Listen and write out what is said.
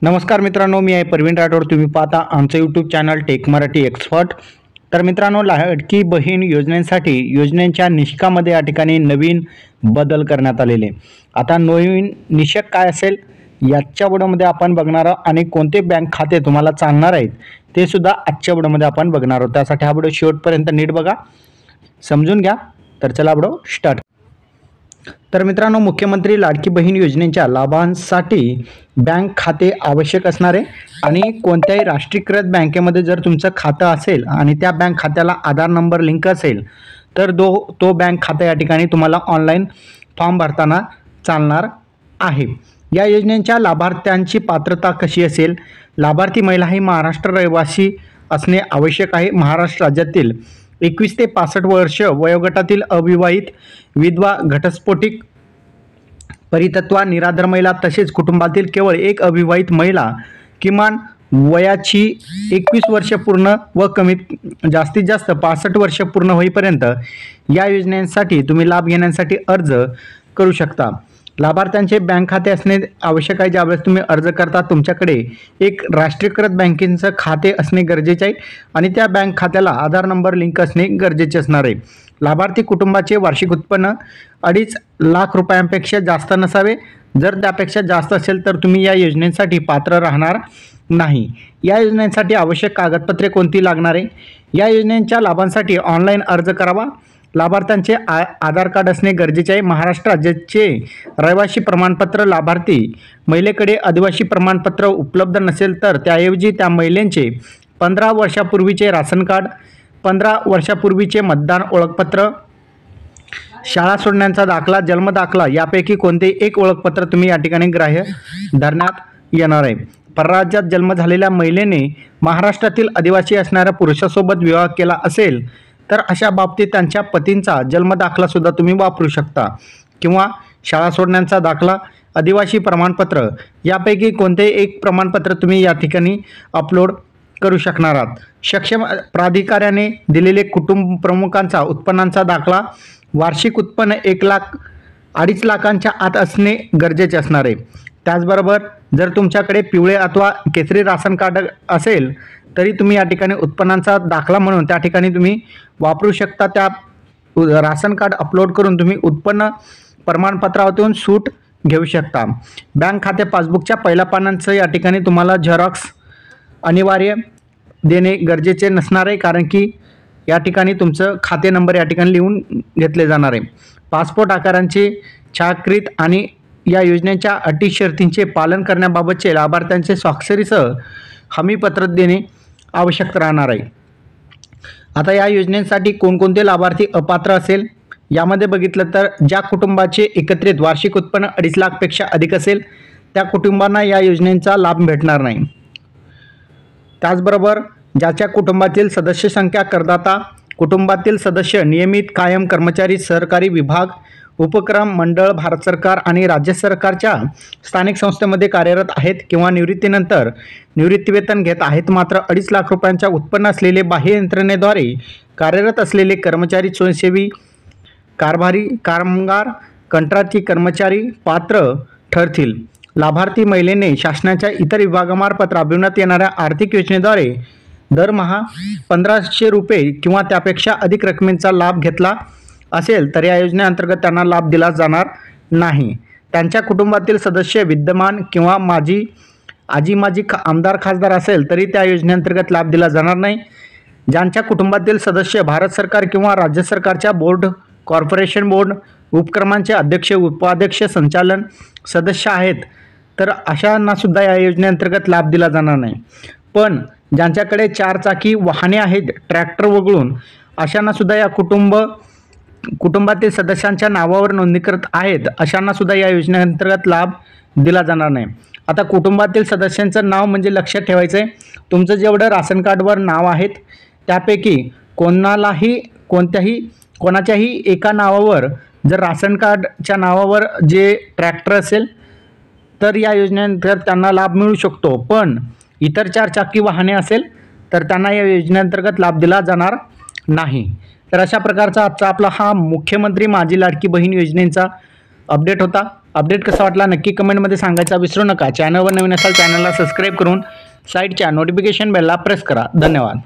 नमस्कार मित्रांनो, मी आहे प्रवीण राठोड. तुम्ही पाहता आमचं YouTube channel Tech Marathi Expert. तर मित्रांनो, लाडकी बहीण योजनेसाठी योजनेच्या निकषामध्ये या ठिकाणी नवीन बदल करण्यात आलेले. आता नवीन निकष काय असेल याच्या व्हिडिओमध्ये आपण बघणार आहोत आणि कोणते बँक खाते तुम्हाला चालणार आहेत ते सुद्धा आजच्या व्हिडिओमध्ये आपण बघणार आहोत. त्यासाठी हा व्हिडिओ शेवटपर्यंत नीट बघा, समजून घ्या. तर चला व्हिडिओ स्टार्ट. तर मित्रांनो, मुख्यमंत्री लाडकी बहीण योजनेच्या लाभांसाठी बँक खाते आवश्यक असणारे आणि कोणत्याही राष्ट्रीयकृत बँकेमध्ये जर तुमचं खातं असेल आणि त्या बँक खात्याला आधार नंबर लिंक असेल तर तो बँक खाता या ठिकाणी तुम्हाला ऑनलाईन फॉर्म भरताना चालणार आहे. या योजनेच्या लाभार्थ्यांची पात्रता कशी असेल? लाभार्थी महिला ही महाराष्ट्र रहिवासी असणे आवश्यक आहे. महाराष्ट्र राज्यातील 21 ते 65 वर्ष वयोगटातील अविवाहित, विधवा, घटस्फोटित, परितत्वा, निराधार महिला तसेच कुटुंबातील केवळ एक अविवाहित महिला किमान वयाची 21 वर्ष पूर्ण व जास्तीत जास्त 65 वर्ष पूर्ण होईपर्यंत या योजनेसाठी तुम्ही लाभ घेण्यासाठी अर्ज करू शकता. लाभार्थ्यांचे बँक खाते असणे आवश्यक आहे. ज्यावेळेस तुम्ही अर्ज करता तुमच्याकडे एक राष्ट्रीयकृत बँकेचं खाते असणे गरजेचे आहे आणि त्या बँक खात्याला आधार नंबर लिंक असणे गरजेचे असणार आहे. लाभार्थी कुटुंबाचे वार्षिक उत्पन्न 2.5 लाख रुपयांपेक्षा जास्त नसावे. जर त्यापेक्षा जास्त असेल तर तुम्ही या योजनेसाठी पात्र राहणार नाही. या योजनेसाठी आवश्यक कागदपत्रे कोणती लागणार आहे? या योजनेच्या लाभांसाठी ऑनलाईन अर्ज करावा. लाभार्थ्यांचे आधार कार्ड असणे गरजेचे आहे. महाराष्ट्र राज्याचे रहिवासी प्रमाणपत्र, लाभार्थी महिलेकडे आदिवासी प्रमाणपत्र उपलब्ध नसेल तर त्याऐवजी त्या महिलेचे 15 वर्षापूर्वीचे राशन कार्ड, 15 वर्षापूर्वीचे मतदान ओळखपत्र, शाळा सोडण्याचा दाखला, जन्मदाखला यापैकी कोणते एक ओळखपत्र तुम्ही या ठिकाणी ग्राह्य धरण्यात येणार आहे. परराज्यात जन्म झालेल्या महिलेने महाराष्ट्रातील आदिवासी असणाऱ्या पुरुषासोबत विवाह केला असेल तर अशा बाबतीत त्यांच्या पतींचा जन्मदाखला सुद्धा तुम्ही वापरू शकता किंवा शाळा सोडण्याचा दाखला, आदिवासी प्रमाणपत्र यापैकी कोणते एक प्रमाणपत्र तुम्ही या ठिकाणी अपलोड करू शकणार आहात. सक्षम प्राधिकाऱ्याने दिलेले कुटुंब प्रमुखांचा उत्पन्नाचा दाखला, वार्षिक उत्पन्न 2.5 लाखांच्या आत असणे गरजेचे असणार आहे. त्याचबरोबर जर तुमच्याकडे पिवळे अथवा केसरी राशन कार्ड असेल तरी तुम्ही या ठिकाणी उत्पन्नाचा दाखला म्हणून त्या ठिकाणी तुम्ही वापरू शकता. त्या राशन कार्ड अपलोड करून तुम्ही उत्पन्न प्रमाणपत्रातून सूट घेऊ शकता. बँक खाते पासबुकच्या पहिल्या पानांचं या ठिकाणी तुम्हाला झेरॉक्स अनिवार्य देणे गरजेचे नसणार आहे, कारण की या ठिकाणी तुमचं खाते नंबर या ठिकाणी लिहून घेतले जाणार आहे. पासपोर्ट आकारांचे छायाकृत आणि या योजनेच्या अटी शर्तींचे पालन करण्याबाबतचे लाभार्थ्यांचे स्वाक्षरीसह हमीपत्र देणे आवश्यक राहणार आहे. आता या योजनेसाठी कोणकोणते लाभार्थी अपात्र असेल यामध्ये बघितलं तर ज्या कुटुंबाचे एकत्रित वार्षिक उत्पन्न 2.5 लाखपेक्षा अधिक असेल त्या कुटुंबांना या योजनेचा लाभ भेटणार नाही. त्याचबरोबर ज्याच्या कुटुंबातील सदस्य संख्या, करदाता, कुटुंबातील सदस्य नियमित कायम कर्मचारी, सहकारी विभाग, उपक्रम, मंडळ, भारत सरकार आणि राज्य सरकारच्या स्थानिक संस्थेमध्ये कार्यरत आहेत किंवा निवृत्तीनंतर निवृत्तीवेतन घेत आहेत, मात्र 2.5 लाख रुपयांच्या उत्पन्न असलेले, बाह्य यंत्रणेद्वारे कार्यरत असलेले कर्मचारी, स्वयंसेवी, कारभारी, कामगार, कंत्राटी कर्मचारी पात्र ठरतील. लाभार्थी महिलेने शासनाच्या इतर विभागामार्फत राबविण्यात येणाऱ्या आर्थिक योजनेद्वारे दरमहा 1500 रुपये किंवा त्यापेक्षा अधिक रकमेचा लाभ घेतला असेल तर या योजनेअंतर्गत त्यांना लाभ दिला जाणार नाही. त्यांच्या कुटुंबातील सदस्य विद्यमान किंवा माजी आमदार, खासदार असेल तरी त्या योजनेअंतर्गत लाभ दिला जाणार नाही. ज्यांच्या कुटुंबातील सदस्य भारत सरकार किंवा राज्य सरकारच्या बोर्ड, कॉर्पोरेशन बोर्ड, उपक्रमांचे अध्यक्ष, उपाध्यक्ष, संचालन सदस्य आहेत तर अशांना सुद्धा या योजनेअंतर्गत लाभ दिला जाणार नाही. पण ज्यांच्याकडे 4 चाकी वाहने आहेत, ट्रॅक्टर वगळून, अशांना सुद्धा या कुटुंबातील सदस्यांच्या नावावर नोंदणीकृत आहेत अशांना सुद्धा या योजनेअंतर्गत लाभ दिला जाणार नाही. आता कुटुंबातील सदस्यांचं नाव म्हणजे लक्षात ठेवायचं आहे, तुमचं जेवढं राशन कार्डवर नाव आहेत त्यापैकी कोणाच्याही एका नावावर जर राशन कार्डच्या नावावर जे ट्रॅक्टर असेल तर या योजनेअंतर्गत त्यांना लाभ मिळू शकतो. पण इतर 4 चाकी वाहने असेल तर त्यांना या योजनेअंतर्गत लाभ दिला जाणार नाही. तर अशा प्रकारचा आजचा आपला हा मुख्यमंत्री माझी लाडकी बहीण योजनेचा अपडेट होता. अपडेट कसा वाटला नक्की कमेंटमध्ये सांगायचा विसरू नका. चॅनलवर नवीन असाल चॅनलला सबस्क्राईब करून साईडच्या नोटिफिकेशन बेलला प्रेस करा. धन्यवाद.